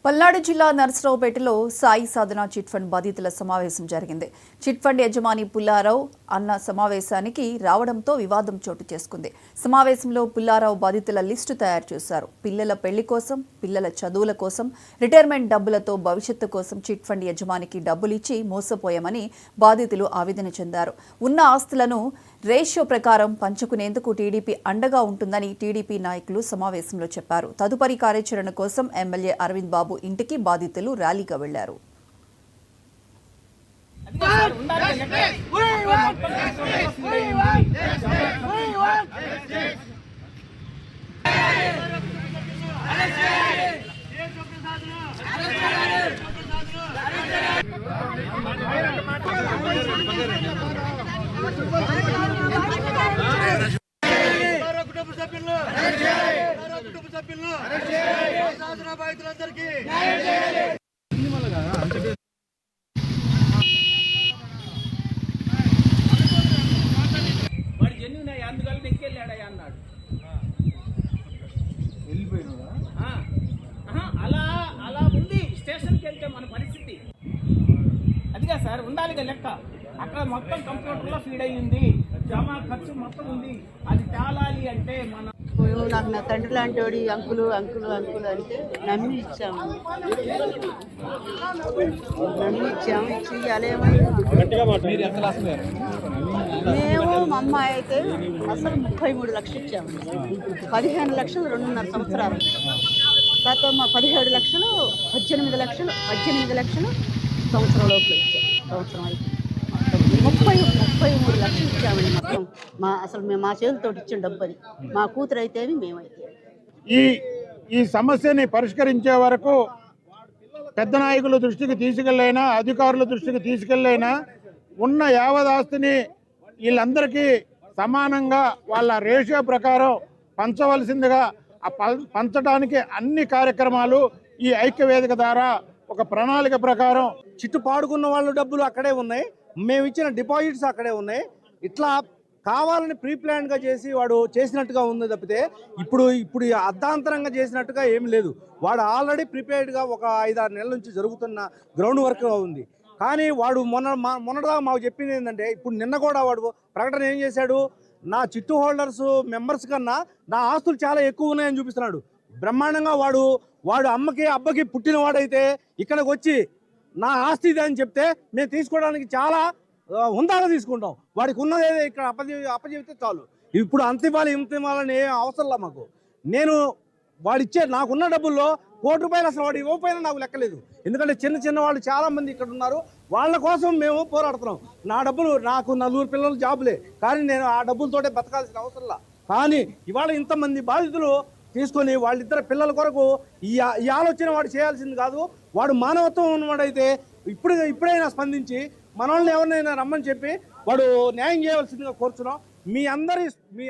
పల్నాడు జిల్లా నర్సరావుపేటలో సాయి సాధన chit fund బాధితుల సమావేశం జరిగింది. చిట్ ఫండ్ యజమాని పుల్లారావు అన్న సమావేశానికి రావడంతో వివాదం చోటు చేసుకుంది. సమావేశంలో పుల్లారావు బాధితుల లిస్టు తయారు చేశారు. పిల్లల పెళ్లి కోసం, పిల్లల చదువుల కోసం, రిటైర్మెంట్ డబ్బులతో భవిష్యత్తు కోసం చిట్ ఫండ్ యజమానికి డబ్బులిచ్చి మోసపోయామని బాధితులు ఆవేదన చెందారు. ఉన్న ఆస్తులను రేషియో ప్రకారం పంచుకునేందుకు టీడీపీ అండగా ఉంటుందని టీడీపీ నాయకులు సమావేశంలో చెప్పారు. తదుపరి కార్యాచరణ కోసం ఎమ్మెల్యే అరవింద్ బాబు ఇంటికి బాధితులు ర్యాలీగా వెళ్లారు. వాడు జన్యున అందుకని నెక్కెళ్ళాడయ్యా అన్నాడు. అలా అలా ఉంది. స్టేషన్కి వెళ్తే మన పరిస్థితి అదిగా సార్, ఉండాలిగా లెక్క. అక్కడ మొత్తం కంప్యూటర్లో ఫీడ్ అయ్యింది, జమా ఖర్చు మొత్తం ఉంది. అది తేలాలి అంటే మన నాకు నా తండ్రి లాంటి వాడి అంకులు అంకులు అంకులు అంటే నమ్మి ఇచ్చాము. ఇచ్చి మేము మా అమ్మాయి అయితే అసలు 33 లక్షలు ఇచ్చాము. 15 లక్షలు 2.5 సంవత్సరాలు. తర్వాత మా 17 లక్షలు 18 లక్షలు 18 లక్షలు సంవత్సరం లోపల ఇచ్చాము. సంవత్సరం అయితే 33 లక్షలు ఇచ్చామండి మొత్తం. మేము మా చేతులతో ఇచ్చిన డబ్బు అది. మా కూతురు అయితేవి మేమైతే. ఈ సమస్యని పరిష్కరించే వరకు పెద్ద నాయకుల దృష్టికి తీసుకెళ్ళైనా, అధికారుల దృష్టికి తీసుకెళ్ళైనా ఉన్న యావదాస్తిని వీళ్ళందరికీ సమానంగా వాళ్ళ రేషియో ప్రకారం పంచవలసిందిగా పంచడానికి అన్ని కార్యక్రమాలు ఈ ఐక్యవేదిక ద్వారా ఒక ప్రణాళిక ప్రకారం చిట్టు పాడుకున్న వాళ్ళ డబ్బులు అక్కడే ఉన్నాయి, మేము ఇచ్చిన డిపాజిట్స్ అక్కడే ఉన్నాయి. ఇట్లా కావాలని ప్రీ ప్లాన్గా చేసి వాడు చేసినట్టుగా ఉంది తప్పితే ఇప్పుడు అర్ధాంతరంగా చేసినట్టుగా ఏమి లేదు. వాడు ఆల్రెడీ ప్రిపేర్డ్గా ఒక 5-6 నెలల నుంచి జరుగుతున్న గ్రౌండ్ వర్క్ ఉంది. కానీ వాడు మొన్నటిదాకా మాకు చెప్పింది ఏంటంటే, ఇప్పుడు నిన్న కూడా వాడు ప్రకటన ఏం చేశాడు, నా చిట్టు హోల్డర్స్ మెంబర్స్ కన్నా నా ఆస్తులు చాలా ఎక్కువ ఉన్నాయని చూపిస్తున్నాడు. బ్రహ్మాండంగా వాడు అమ్మకి అబ్బకి పుట్టినవాడైతే ఇక్కడికి వచ్చి నా ఆస్తి ఇది అని చెప్తే మేము తీసుకోవడానికి చాలా హుందాగా తీసుకుంటాం. వాడికి ఉన్నదేదో ఇక్కడ అప్పచెబితే చాలు. ఇప్పుడు అంత ఇవ్వాలని ఏం అవసరంలా మాకు. నేను వాడిచ్చే నాకున్న డబ్బుల్లో ₹1 అసలు వాడు ఇవ్వకపోయినా నాకు లెక్కలేదు. ఎందుకంటే చిన్న వాళ్ళు చాలా మంది ఇక్కడ ఉన్నారు, వాళ్ళ కోసం మేము పోరాడుతున్నాం. నా డబ్బులు, నాకు 4 పిల్లలు జాబులే, కానీ నేను ఆ డబ్బులతోటే బతకాల్సిన అవసరంలా. కానీ ఇవాళ ఇంతమంది బాధితులు తీసుకొని వాళ్ళిద్దరు పిల్లల కొరకు ఈ ఆలోచన వాడు చేయాల్సింది కాదు. వాడు మానవత్వం ఉన్నవాడైతే ఇప్పుడైనా స్పందించి మనల్ని ఎవరినైనా రమ్మని చెప్పి వాడు న్యాయం చేయవలసిందిగా కోరుచున్నాం. మీ